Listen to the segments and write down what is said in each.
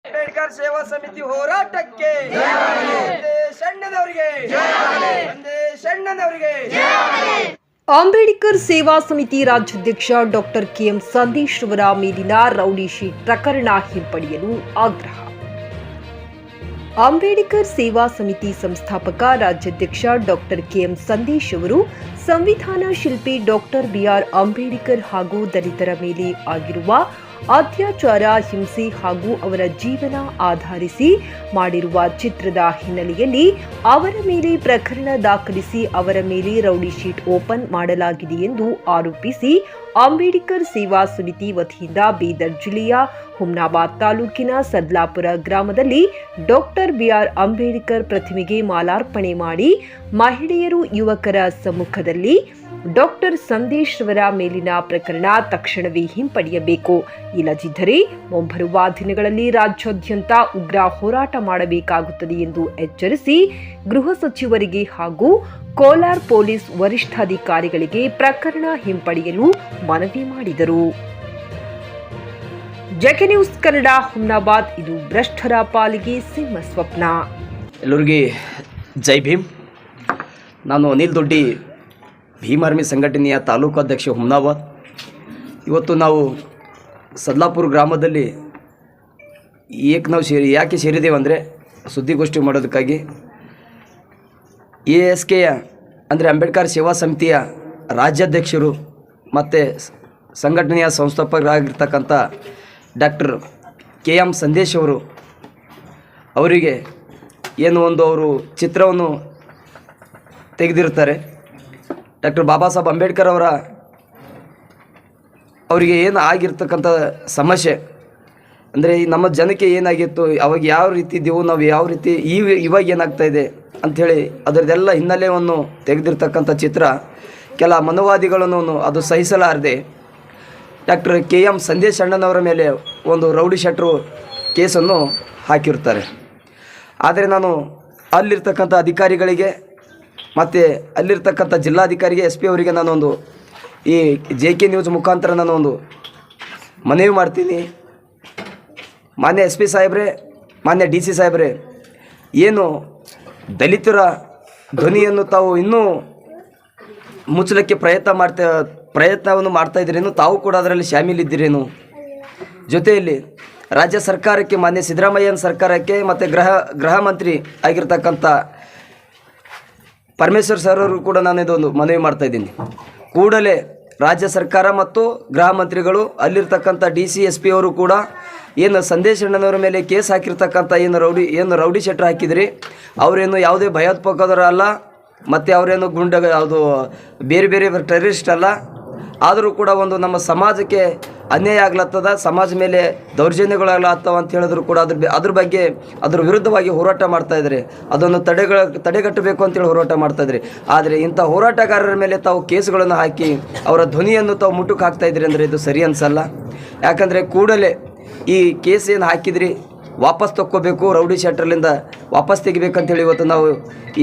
ಅಂಬೇಡ್ಕರ್ ಸೇವಾ ಸಮಿತಿ ಹೋರಾಟಕ್ಕೆ ಅಂಬೇಡ್ಕರ್ ಸೇವಾ ಸಮಿತಿ ರಾಜ್ಯಾಧ್ಯಕ್ಷ ಡಾಕ್ಟರ್ ಕೆಎಂ ಸಂದೇಶ್ ಅವರ ಮೇಲಿನ ರೌಡಿ ಶೀಟ್ ಪ್ರಕರಣ ಹಿಂಪಡೆಯಲು ಆಗ್ರಹ. ಅಂಬೇಡ್ಕರ್ ಸೇವಾ ಸಮಿತಿ ಸಂಸ್ಥಾಪಕ ರಾಜ್ಯಾಧ್ಯಕ್ಷ ಡಾಕ್ಟರ್ ಕೆಎಂ ಸಂದೇಶ್ ಅವರು ಸಂವಿಧಾನ ಶಿಲ್ಪಿ ಡಾಕ್ಟರ್ ಬಿಆರ್ ಅಂಬೇಡ್ಕರ್ ಹಾಗೂ ದಲಿತರ ಮೇಲೆ ಆಗಿರುವ ಅತ್ಯಾಚಾರ, ಹಿಂಸೆ ಹಾಗೂ ಅವರ ಜೀವನ ಆಧರಿಸಿ ಮಾಡಿರುವ ಚಿತ್ರದ ಹಿನ್ನೆಲೆಯಲ್ಲಿ ಅವರ ಮೇಲೆ ಪ್ರಕರಣ ದಾಖಲಿಸಿ ಅವರ ಮೇಲೆ ರೌಡಿ ಶೀಟ್ ಓಪನ್ ಮಾಡಲಾಗಿದೆ ಎಂದು ಆರೋಪಿಸಿ ಅಂಬೇಡ್ಕರ್ ಸೇವಾ ಸಮಿತಿ ವತಿಯಿಂದ ಬೀದರ್ ಜಿಲ್ಲೆಯ ಹುಮ್ನಾಬಾದ್ ತಾಲೂಕಿನ ಸದ್ಲಾಪುರ ಗ್ರಾಮದಲ್ಲಿ ಡಾಕ್ಟರ್ ಬಿಆರ್ ಅಂಬೇಡ್ಕರ್ ಪ್ರತಿಮೆಗೆ ಮಾಲಾರ್ಪಣೆ ಮಾಡಿ ಮಹಿಳೆಯರು, ಯುವಕರ ಸಮ್ಮುಖದಲ್ಲಿ ಡಾಕ್ಟರ್ ಸಂದೇಶ್ ಅವರ ಮೇಲಿನ ಪ್ರಕರಣ ತಕ್ಷಣವೇ ಹಿಂಪಡೆಯಬೇಕು, ಇಲ್ಲದಿದ್ದರೆ ಮುಂಬರುವ ದಿನಗಳಲ್ಲಿ ರಾಜ್ಯಾದ್ಯಂತ ಉಗ್ರ ಹೋರಾಟ ಮಾಡಬೇಕಾಗುತ್ತದೆ ಎಂದು ಎಚ್ಚರಿಸಿ ಗೃಹ ಸಚಿವರಿಗೆ ಹಾಗೂ ಕೋಲಾರ ಪೊಲೀಸ್ ವರಿಷ್ಠಾಧಿಕಾರಿಗಳಿಗೆ ಪ್ರಕರಣ ಹಿಂಪಡೆಯಲು ಮನವಿ ಮಾಡಿದರು. JK news Kannada, Humnabad. ಇದು ಭ್ರಷ್ಟರ ಪಾಲಿಗೆ ಸಿಂಹ ಸ್ವಪ್ನ. ಎಲ್ಲರಿಗೆ ಜೈ ಭೀಮ್. ನಾನು ಅನಿಲ್ ದೊಡ್ಡಿ, ಭೀಮ್ ಆರ್ಮಿ ಸಂಘಟನೆಯ ತಾಲೂಕು ಅಧ್ಯಕ್ಷ, ಹುಮ್ನಾಬಾದ್. ಇವತ್ತು ನಾವು ಸದ್ಲಾಪುರ ಗ್ರಾಮದಲ್ಲಿ ಯಾಕೆ ಸೇರಿದ್ದೇವೆ ಅಂದರೆ ಸುದ್ದಿಗೋಷ್ಠಿ ಮಾಡೋದಕ್ಕಾಗಿ. ASK ಅಂದರೆ ಅಂಬೇಡ್ಕರ್ ಸೇವಾ ಸಮಿತಿಯ ರಾಜ್ಯಾಧ್ಯಕ್ಷರು ಮತ್ತು ಸಂಘಟನೆಯ ಸಂಸ್ಥಾಪಕರಾಗಿರ್ತಕ್ಕಂಥ ಡಾಕ್ಟರ್ KM ಸಂದೇಶ್ ಅವರಿಗೆ ಏನು ಒಂದು ಅವರು ಚಿತ್ರವನ್ನು ತೆಗೆದಿರ್ತಾರೆ. ಡಾಕ್ಟರ್ ಬಾಬಾ ಸಾಹೇಬ್ ಅಂಬೇಡ್ಕರ್ ಅವರಿಗೆ ಏನು ಆಗಿರ್ತಕ್ಕಂಥ ಸಮಸ್ಯೆ ಅಂದರೆ ನಮ್ಮ ಜನಕ್ಕೆ ಏನಾಗಿತ್ತು, ಅವಾಗ ಯಾವ ರೀತಿ ಇದ್ದೀವೋ, ನಾವು ಯಾವ ರೀತಿ ಇವಾಗ ಏನಾಗ್ತಾಯಿದೆ ಅಂಥೇಳಿ ಅದರದೆಲ್ಲ ಹಿನ್ನೆಲೆಯನ್ನು ತೆಗೆದಿರ್ತಕ್ಕಂಥ ಚಿತ್ರ ಕೆಲ ಮನೋವಾದಿಗಳನ್ನು ಅದು ಸಹಿಸಲಾರದೆ ಡಾಕ್ಟರ್ KM ಸಂದೇಶ್ ಅಣ್ಣನವರ ಮೇಲೆ ಒಂದು ರೌಡಿ ಶೀಟ್ರು ಕೇಸನ್ನು ಹಾಕಿರ್ತಾರೆ. ಆದರೆ ನಾನು ಅಲ್ಲಿರ್ತಕ್ಕಂಥ ಅಧಿಕಾರಿಗಳಿಗೆ ಮತ್ತು ಅಲ್ಲಿರ್ತಕ್ಕಂಥ ಜಿಲ್ಲಾಧಿಕಾರಿಗೆ, SP ಅವರಿಗೆ ನಾನೊಂದು ಈ JK ನ್ಯೂಸ್ ಮುಖಾಂತರ ನಾನೊಂದು ಮನವಿ ಮಾಡ್ತೀನಿ. ಮಾನ್ಯ SP ಸಾಹೇಬ್ರೆ, ಮಾನ್ಯ DC ಸಾಹೇಬ್ರೆ, ಏನು ದಲಿತರ ಧ್ವನಿಯನ್ನು ತಾವು ಇನ್ನೂ ಮುಚ್ಚಲಿಕ್ಕೆ ಪ್ರಯತ್ನವನ್ನು ಮಾಡ್ತಾಯಿದ್ರೇನು, ತಾವು ಕೂಡ ಅದರಲ್ಲಿ ಶಾಮೀಲಿದ್ದೀರೇನು? ಜೊತೆಯಲ್ಲಿ ರಾಜ್ಯ ಸರ್ಕಾರಕ್ಕೆ, ಮಾನ್ಯ ಸಿದ್ದರಾಮಯ್ಯನ ಸರ್ಕಾರಕ್ಕೆ ಮತ್ತು ಗೃಹ ಮಂತ್ರಿ ಆಗಿರ್ತಕ್ಕಂಥ ಪರಮೇಶ್ವರ್ ಸರ್ ಅವರು ಕೂಡ ನಾನು ಇದೊಂದು ಮನವಿ ಮಾಡ್ತಾಯಿದ್ದೀನಿ. ಕೂಡಲೇ ರಾಜ್ಯ ಸರ್ಕಾರ ಮತ್ತು ಗೃಹ ಮಂತ್ರಿಗಳು, ಅಲ್ಲಿರ್ತಕ್ಕಂಥ DC SP ಅವರು ಕೂಡ ಏನು ಸಂದೇಶ್ ಅಣ್ಣನವರ ಮೇಲೆ ಕೇಸ್ ಹಾಕಿರ್ತಕ್ಕಂಥ ಏನು ರೌಡಿ ಶೀಟ್ರ್ ಹಾಕಿದ್ರಿ, ಅವರೇನು ಯಾವುದೇ ಭಯೋತ್ಪಾದಕರು ಅಲ್ಲ, ಮತ್ತು ಅವರೇನು ಯಾವುದು ಬೇರೆ ಬೇರೆ ಟೆರರಿಸ್ಟ್ ಅಲ್ಲ. ಆದರೂ ಕೂಡ ಒಂದು ನಮ್ಮ ಸಮಾಜಕ್ಕೆ ಅನ್ಯಾಯ ಆಗ್ಲತ್ತದ, ಸಮಾಜ ಮೇಲೆ ದೌರ್ಜನ್ಯಗಳಾಗ್ಲತ್ತವ ಅಂತ ಹೇಳಿದ್ರು ಕೂಡ ಅದ್ರ ವಿರುದ್ಧವಾಗಿ ಹೋರಾಟ ಮಾಡ್ತಾಯಿದ್ರಿ, ಅದನ್ನು ತಡೆಗಟ್ಟಬೇಕು ಅಂತೇಳಿ ಹೋರಾಟ ಮಾಡ್ತಾಯಿದ್ರಿ. ಆದರೆ ಇಂಥ ಹೋರಾಟಗಾರರ ಮೇಲೆ ತಾವು ಕೇಸುಗಳನ್ನು ಹಾಕಿ ಅವರ ಧ್ವನಿಯನ್ನು ತಾವು ಮುಟ್ಟಕ್ಕೆ ಹಾಕ್ತಾಯಿದ್ರಿ ಅಂದರೆ ಇದು ಸರಿ ಅನಿಸಲ್ಲ. ಯಾಕಂದರೆ ಕೂಡಲೇ ಈ ಕೇಸ್ ಏನು ಹಾಕಿದ್ರಿ ವಾಪಸ್ ತಕ್ಕೋಬೇಕು, ರೌಡಿ ಶೀಟ್ರಲ್ಲಿಂದ ವಾಪಸ್ ತೆಗಿಬೇಕಂತೇಳಿ ಇವತ್ತು ನಾವು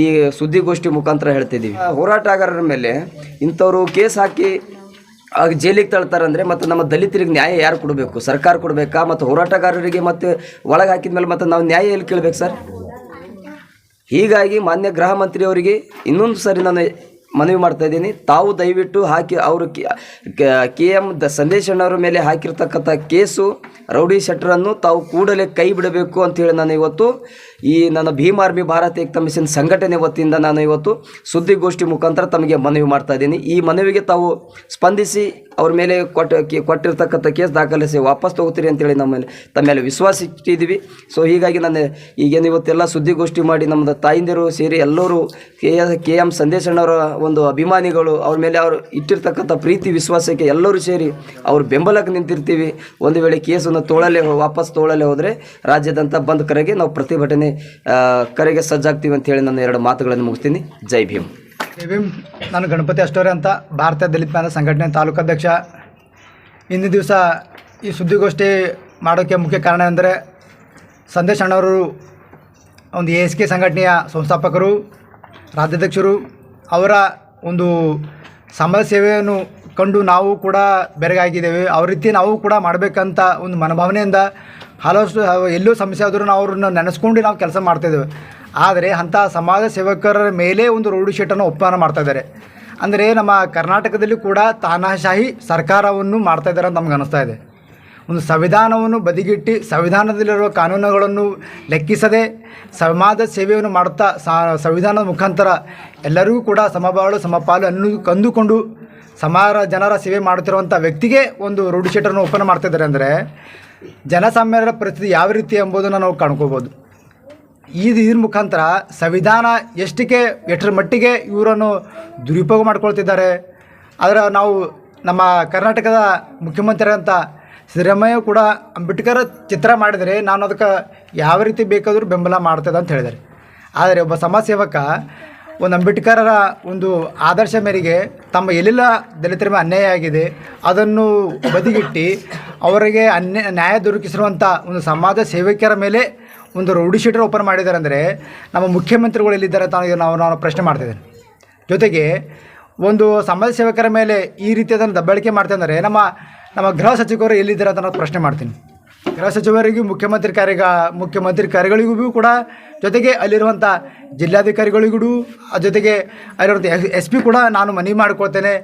ಈ ಸುದ್ದಿಗೋಷ್ಠಿ ಮುಖಾಂತರ ಹೇಳ್ತಿದ್ದೀವಿ. ಹೋರಾಟಗಾರರ ಮೇಲೆ ಇಂಥವರು ಕೇಸ್ ಹಾಕಿ ಜೈಲಿಗೆ ತಳ್ತಾರಂದರೆ ಮತ್ತು ನಮ್ಮ ದಲಿತರಿಗೆ ನ್ಯಾಯ ಯಾರು ಕೊಡಬೇಕು? ಸರ್ಕಾರ ಕೊಡಬೇಕಾ? ಮತ್ತು ಹೋರಾಟಗಾರರಿಗೆ ಮತ್ತು ಒಳಗೆ ಹಾಕಿದ ಮೇಲೆ ಮತ್ತು ನಾವು ನ್ಯಾಯ ಎಲ್ಲಿ ಕೇಳಬೇಕು ಸರ್? ಹೀಗಾಗಿ ಮಾನ್ಯ ಗೃಹ ಮಂತ್ರಿಯವರಿಗೆ ಇನ್ನೊಂದು ಸರಿ ನಾನು ಮನವಿ ಮಾಡ್ತಾಯಿದ್ದೀನಿ, ತಾವು ದಯವಿಟ್ಟು ಅವರು KM ಸಂದೇಶ್ ಅಣ್ಣವ್ರ ಮೇಲೆ ಹಾಕಿರ್ತಕ್ಕಂಥ ಕೇಸು ರೌಡಿ ಶೀಟ್ರನ್ನು ತಾವು ಕೂಡಲೇ ಕೈ ಬಿಡಬೇಕು ಅಂಥೇಳಿ ನಾನು ಇವತ್ತು ಈ ನನ್ನ ಭೀಮ್ ಆರ್ಮಿ ಭಾರತ ಏಕತಾ ಮಿಷನ್ ಸಂಘಟನೆ ವತಿಯಿಂದ ನಾನು ಇವತ್ತು ಸುದ್ದಿಗೋಷ್ಠಿ ಮುಖಾಂತರ ತಮಗೆ ಮನವಿ ಮಾಡ್ತಾಯಿದ್ದೀನಿ. ಈ ಮನವಿಗೆ ತಾವು ಸ್ಪಂದಿಸಿ ಅವ್ರ ಮೇಲೆ ಕೊಟ್ಟಿರ್ತಕ್ಕಂಥ ಕೇಸ್ ದಾಖಲಿಸಿ ವಾಪಸ್ ತಗೋತೀರಿ ಅಂತೇಳಿ ತಮ್ಮ ಮೇಲೆ ವಿಶ್ವಾಸ ಇಟ್ಟಿದ್ದೀವಿ. ಸೊ ಹೀಗಾಗಿ ನಾನು ಈಗೇನು ಇವತ್ತೆಲ್ಲ ಸುದ್ದಿಗೋಷ್ಠಿ ಮಾಡಿ ನಮ್ಮದು ತಾಯಿಂದಿರು ಸೇರಿ ಎಲ್ಲರೂ KM ಸಂದೇಶ್ ಅಣ್ಣವರ ಒಂದು ಅಭಿಮಾನಿಗಳು, ಅವ್ರ ಮೇಲೆ ಅವರು ಇಟ್ಟಿರ್ತಕ್ಕಂಥ ಪ್ರೀತಿ ವಿಶ್ವಾಸಕ್ಕೆ ಎಲ್ಲರೂ ಸೇರಿ ಅವ್ರ ಬೆಂಬಲಕ್ಕೆ ನಿಂತಿರ್ತೀವಿ. ಒಂದು ವೇಳೆ ಕೇಸನ್ನು ವಾಪಸ್ ತೊಗೊಳ್ಳಲೇ ಹೋದರೆ ರಾಜ್ಯದಂತ ಬಂದ್ ಕರೆಗೆ ನಾವು ಪ್ರತಿಭಟನೆ ಕರೆಗೆ ಸಜ್ಜಾಗ್ತೀವಿ ಅಂತೇಳಿ ನಾನು 2 ಮಾತುಗಳನ್ನು ಮುಗಿಸ್ತೀನಿ. ಜೈ ಭೀಮ್. ಜೈ ಭೀಮ್. ನಾನು ಗಣಪತಿ ಅಷ್ಟೋರೆ ಅಂತ, ಭಾರತೀಯ ದಲಿತ ಮ್ಯಾನ ಸಂಘಟನೆ ತಾಲೂಕು ಅಧ್ಯಕ್ಷ. ಇಂದಿನ ದಿವಸ ಈ ಸುದ್ದಿಗೋಷ್ಠಿ ಮಾಡೋಕ್ಕೆ ಮುಖ್ಯ ಕಾರಣ ಅಂದರೆ ಸಂದೇಶ್ ಅಣ್ಣವರು ಒಂದು ASK ಸಂಘಟನೆಯ ಸಂಸ್ಥಾಪಕರು, ರಾಜ್ಯಾಧ್ಯಕ್ಷರು. ಅವರ ಒಂದು ಸಮಾಜ ಸೇವೆಯನ್ನು ಕಂಡು ನಾವು ಕೂಡ ಬೆರಗಾಗಿದ್ದೇವೆ. ಅವ್ರ ರೀತಿ ನಾವು ಕೂಡ ಮಾಡಬೇಕಂತ ಒಂದು ಮನೋಭಾವನೆಯಿಂದ ಹಲವಷ್ಟು ಎಲ್ಲೂ ಸಮಸ್ಯೆ ಆದರೂ ನಾವು ಅವ್ರನ್ನ ನೆನೆಸ್ಕೊಂಡು ನಾವು ಕೆಲಸ ಮಾಡ್ತಾಯಿದ್ದೇವೆ. ಆದರೆ ಅಂಥ ಸಮಾಜ ಸೇವಕರ ಮೇಲೆ ಒಂದು ರೌಡಿ ಶೀಟನ್ನು ಒಪ್ಪಂದ ಮಾಡ್ತಾಯಿದ್ದಾರೆ. ಅಂದರೆ ನಮ್ಮ ಕರ್ನಾಟಕದಲ್ಲಿ ಕೂಡ ತಾನಾಶಾಹಿ ಸರ್ಕಾರವನ್ನು ಮಾಡ್ತಾಯಿದ್ದಾರೆ ಅಂತ ನಮ್ಗೆ ಅನ್ನಿಸ್ತಾ ಇದೆ. ಒಂದು ಸಂವಿಧಾನವನ್ನು ಬದಿಗಿಟ್ಟು ಸಂವಿಧಾನದಲ್ಲಿರುವ ಕಾನೂನುಗಳನ್ನು ಲೆಕ್ಕಿಸದೆ ಸಮಾಜ ಸೇವೆಯನ್ನು ಮಾಡುತ್ತಾ ಸಂವಿಧಾನದ ಮುಖಾಂತರ ಎಲ್ಲರಿಗೂ ಕೂಡ ಸಮಬಾಳು ಸಮಪಾಲು ಅನ್ನೋದು ಕಂದುಕೊಂಡು ಜನರ ಸೇವೆ ಮಾಡುತ್ತಿರುವಂಥ ವ್ಯಕ್ತಿಗೆ ಒಂದು ರೌಡಿ ಶೀಟನ್ನು ಒಪ್ಪಂದ ಮಾಡ್ತಾಯಿದ್ದಾರೆ. ಅಂದರೆ ಜನಸಾಮಾನ್ಯರ ಪರಿಸ್ಥಿತಿ ಯಾವ ರೀತಿ ಎಂಬುದನ್ನು ನಾವು ಕಾಣ್ಕೋಬೋದು. ಇದ್ರ ಮುಖಾಂತರ ಸಂವಿಧಾನ ಎಷ್ಟರ ಮಟ್ಟಿಗೆ ಇವರನ್ನು ದುರುಪಯೋಗ ಮಾಡ್ಕೊಳ್ತಿದ್ದಾರೆ. ಆದರೆ ನಾವು ನಮ್ಮ ಕರ್ನಾಟಕದ ಮುಖ್ಯಮಂತ್ರಿ ಅಂತ ಸಿದ್ದರಾಮಯ್ಯ ಕೂಡ ಅಂಬೇಡ್ಕರ್ ಚಿತ್ರ ಮಾಡಿದರೆ ನಾನು ಅದಕ್ಕೆ ಯಾವ ರೀತಿ ಬೇಕಾದರೂ ಬೆಂಬಲ ಮಾಡ್ತದೆ ಅಂತ ಹೇಳಿದ್ದಾರೆ. ಆದರೆ ಒಬ್ಬ ಸಮಾಜ ಸೇವಕ ಒಂದು ಅಂಬೇಡ್ಕರರ ಒಂದು ಆದರ್ಶ ಮೇರೆಗೆ ತಮ್ಮ ಎಲ್ಲೆಲ್ಲ ದಲಿತರ ಮೇಲೆ ಅನ್ಯಾಯ ಆಗಿದೆ ಅದನ್ನು ಬದಿಗಿಟ್ಟು ಅವರಿಗೆ ನ್ಯಾಯ ದೊರಕಿಸಿರುವಂಥ ಒಂದು ಸಮಾಜ ಸೇವಕರ ಮೇಲೆ ಒಂದು ರೌಡಿ ಶೀಟರ್ ಓಪನ್ ಮಾಡಿದ್ದಾರೆ. ಅಂದರೆ ನಮ್ಮ ಮುಖ್ಯಮಂತ್ರಿಗಳು ಎಲ್ಲಿದ್ದಾರೆ ಅಂತ ನಾನು ಪ್ರಶ್ನೆ ಮಾಡ್ತಿದ್ದೇನೆ. ಜೊತೆಗೆ ಒಂದು ಸಮಾಜ ಸೇವಕರ ಮೇಲೆ ಈ ರೀತಿಯದನ್ನು ದಬ್ಬಾಳಿಕೆ ಮಾಡ್ತಿದ್ದಾರೆ. ನಮ್ಮ ಗೃಹ ಸಚಿವರು ಎಲ್ಲಿದ್ದಾರೆ ಅಂತ ನಾನು ಪ್ರಶ್ನೆ ಮಾಡ್ತೀನಿ. ಗೃಹ ಸಚಿವರಿಗೂ ಮುಖ್ಯಮಂತ್ರಿ ಕಾರ್ಯಗಳಿಗೂ ಕೂಡ, ಜೊತೆಗೆ ಅಲ್ಲಿರುವಂಥ ಜಿಲ್ಲಾಧಿಕಾರಿಗಳಿಗೂ, ಜೊತೆಗೆ ಅಲ್ಲಿರುವಂಥ SP ಕೂಡ ನಾನು ಮನವಿ ಮಾಡಿಕೊಳ್ತೇನೆ.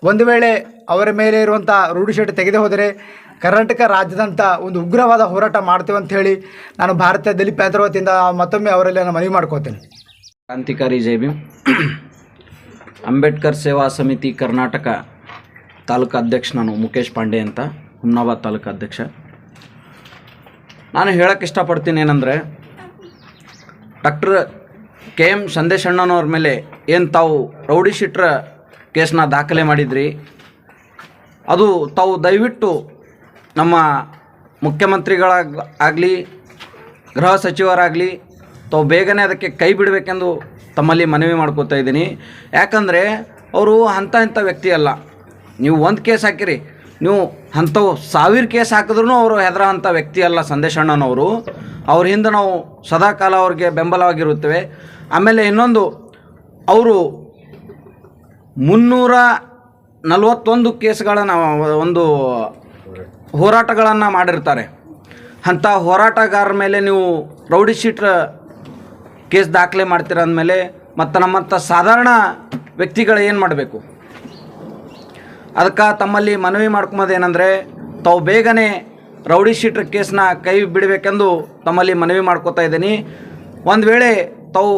ಒಂದು ವೇಳೆ ಅವರ ಮೇಲೆ ಇರುವಂಥ ರೌಡಿ ಶೀಟ್ ತೆಗೆದೇ ಹೋದರೆ ಕರ್ನಾಟಕ ರಾಜ್ಯದಂಥ ಒಂದು ಉಗ್ರವಾದ ಹೋರಾಟ ಮಾಡ್ತೇವೆ ಅಂತ ಹೇಳಿ ನಾನು ಭಾರತೀಯ ದಲಿತ ಪ್ಯಾಂಥರ್ ವತಿಯಿಂದ ಮತ್ತೊಮ್ಮೆ ಅವರಲ್ಲಿ ನಾನು ಮನವಿ ಮಾಡ್ಕೋತೇನೆ. ಕ್ರಾಂತಿಕಾರಿ ಜೈ ಭೀಮ್. ಅಂಬೇಡ್ಕರ್ ಸೇವಾ ಸಮಿತಿ ಕರ್ನಾಟಕ ತಾಲೂಕು ಅಧ್ಯಕ್ಷ ನಾನು ಮುಖೇಶ್ ಪಾಂಡೆ ಅಂತ, ಹುಮ್ನಾಬಾದ್ ತಾಲೂಕು ಅಧ್ಯಕ್ಷ. ನಾನು ಹೇಳೋಕ್ಕೆ ಇಷ್ಟಪಡ್ತೀನಿ ಏನಂದರೆ, ಡಾಕ್ಟರ್ KM ಸಂದೇಶ್ ಅಣ್ಣನವ್ರ ಮೇಲೆ ಏನು ತಾವು ರೌಡಿ ಶೀಟ್ರ ಕೇಸನ್ನ ದಾಖಲೆ ಮಾಡಿದ್ರಿ, ಅದು ತಾವು ದಯವಿಟ್ಟು ನಮ್ಮ ಮುಖ್ಯಮಂತ್ರಿಗಳಾಗಲಿ ಗೃಹ ಸಚಿವರಾಗಲಿ ತಾವು ಬೇಗನೆ ಅದಕ್ಕೆ ಕೈ ಬಿಡಬೇಕೆಂದು ತಮ್ಮಲ್ಲಿ ಮನವಿ ಮಾಡ್ಕೋತಾ ಇದ್ದೀನಿ. ಯಾಕಂದರೆ ಅವರು ಅಂಥ ವ್ಯಕ್ತಿ ಅಲ್ಲ. ನೀವು ಒಂದು ಕೇಸ್ ಹಾಕಿರಿ, ನೀವು ಅಂಥವು 1000 ಕೇಸ್ ಹಾಕಿದ್ರೂ ಅವರು ಹೆದರೋ ಅಂಥ ವ್ಯಕ್ತಿ ಅಲ್ಲ ಸಂದೇಶ್ ಅಣ್ಣನವರು. ಅವ್ರ ಹಿಂದೆ ನಾವು ಸದಾಕಾಲ ಅವ್ರಿಗೆ ಬೆಂಬಲವಾಗಿರುತ್ತೇವೆ. ಆಮೇಲೆ ಇನ್ನೊಂದು, ಅವರು 341 ಕೇಸ್ಗಳನ್ನು ಒಂದು ಹೋರಾಟಗಳನ್ನು ಮಾಡಿರ್ತಾರೆ. ಅಂಥ ಹೋರಾಟಗಾರರ ಮೇಲೆ ನೀವು ರೌಡಿ ಶೀಟ್ರ ಕೇಸ್ ದಾಖಲೆ ಮಾಡ್ತೀರ ಅಂದಮೇಲೆ ಮತ್ತು ನಮ್ಮಂಥ ಸಾಧಾರಣ ವ್ಯಕ್ತಿಗಳು ಏನು ಮಾಡಬೇಕು? ಅದಕ್ಕೆ ತಮ್ಮಲ್ಲಿ ಮನವಿ ಮಾಡ್ಕೊಂಬೋದೇನೆಂದರೆ, ತಾವು ಬೇಗನೆ ರೌಡಿ ಶೀಟ್ರ ಕೇಸನ್ನ ಕೈ ಬಿಡಬೇಕೆಂದು ತಮ್ಮಲ್ಲಿ ಮನವಿ ಮಾಡ್ಕೋತಾ ಇದ್ದೀನಿ. ಒಂದು ವೇಳೆ ತಾವು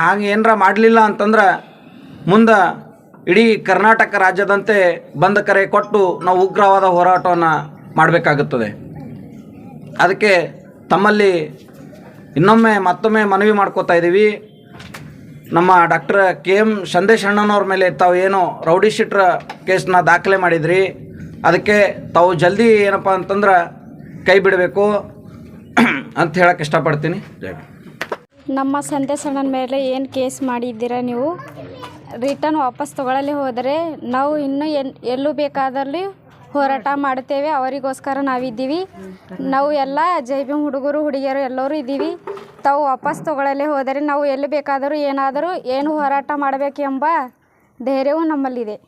ಹಾಗೆ ಏನರ ಮಾಡಲಿಲ್ಲ ಅಂತಂದ್ರೆ ಮುಂದೆ ಇಡೀ ಕರ್ನಾಟಕ ರಾಜ್ಯದಂತೆ ಬಂದ್ ಕರೆ ಕೊಟ್ಟು ನಾವು ಉಗ್ರವಾದ ಹೋರಾಟವನ್ನು ಮಾಡಬೇಕಾಗುತ್ತದೆ. ಅದಕ್ಕೆ ತಮ್ಮಲ್ಲಿ ಮತ್ತೊಮ್ಮೆ ಮನವಿ ಮಾಡ್ಕೋತಾ ಇದ್ದೀವಿ. ನಮ್ಮ ಡಾಕ್ಟರ್ KM ಸಂದೇಶ್ ಅಣ್ಣನವ್ರ ಮೇಲೆ ತಾವು ಏನೋ ರೌಡಿ ಶೀಟ್ರ ಕೇಸನ್ನ ದಾಖಲೆ ಮಾಡಿದ್ರಿ, ಅದಕ್ಕೆ ತಾವು ಜಲ್ದಿ ಏನಪ್ಪ ಅಂತಂದ್ರೆ ಕೈ ಬಿಡಬೇಕು ಅಂತ ಹೇಳಕ್ಕೆ ಇಷ್ಟಪಡ್ತೀನಿ. ನಮ್ಮ ಸಂದೇಶ್ ಅಣ್ಣನ ಮೇಲೆ ಏನು ಕೇಸ್ ಮಾಡಿದ್ದೀರಾ ನೀವು, ರಿಟರ್ನ್ ವಾಪಸ್ ತೊಗೊಳ್ಳಲಿ ಹೋದರೆ ನಾವು ಇನ್ನೂ ಎಲ್ಲೂ ಬೇಕಾದಲ್ಲಿ ಹೋರಾಟ ಮಾಡ್ತೇವೆ. ಅವರಿಗೋಸ್ಕರ ನಾವಿದ್ದೀವಿ. ನಾವು ಎಲ್ಲ ಜೈ ಭೀಮ್ ಹುಡುಗರು ಹುಡುಗಿಯರು ಎಲ್ಲರೂ ಇದ್ದೀವಿ. ತಾವು ವಾಪಸ್ ತೊಗೊಳ್ಳಲೇ ಹೋದರೆ ನಾವು ಎಲ್ಲಿ ಬೇಕಾದರೂ ಏನು ಹೋರಾಟ ಮಾಡಬೇಕೆಂಬ ಧೈರ್ಯವು ನಮ್ಮಲ್ಲಿದೆ.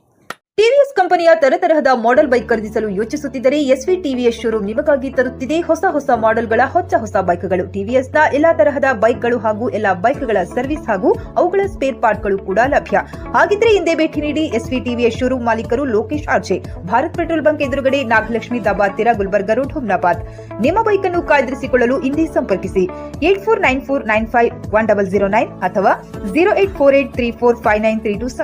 TVS ಕಂಪನಿಯ ತರತರಹದ ಮಾಡೆಲ್ ಬೈಕ್ ಖರೀದಿಸಲು ಯೋಚಿಸುತ್ತಿದ್ದರೆ SV TVS ಶೋರೂಮ್ ನಿಮಗಾಗಿ ತರುತ್ತಿದೆ ಹೊಸ ಮಾಡೆಲ್ಗಳ ಹೊಸ ಬೈಕ್ಗಳು. TVSನ ಎಲ್ಲಾ ತರಹದ ಬೈಕ್ಗಳು ಹಾಗೂ ಎಲ್ಲಾ ಬೈಕ್ಗಳ ಸರ್ವಿಸ್ ಹಾಗೂ ಅವುಗಳ ಸ್ಪೇರ್ ಪಾರ್ಟ್ಗಳು ಕೂಡ ಲಭ್ಯ. ಹಾಗಿದ್ರೆ ಹಿಂದೆ ಭೇಟಿ ನೀಡಿ SV TVS ಶೋರೂಮ್ ಮಾಲೀಕರು Lokesh RJ, Bharat petrol bunk ಎದುರುಗಡೆ, ನಾಗಲಕ್ಷ್ಮಿ ದಾಬಾ ಹತ್ತಿರ, ಗುಲ್ಬರ್ಗ ರೋಡ್, ಹುಮ್ನಾಬಾದ್. ನಿಮ್ಮ ಬೈಕ್ ಅನ್ನು ಕಾಯ್ದಿರಿಸಿಕೊಳ್ಳಲು ಹಿಂದೆ ಸಂಪರ್ಕಿಸಿ 8494951009 ಅಥವಾ 0848345932.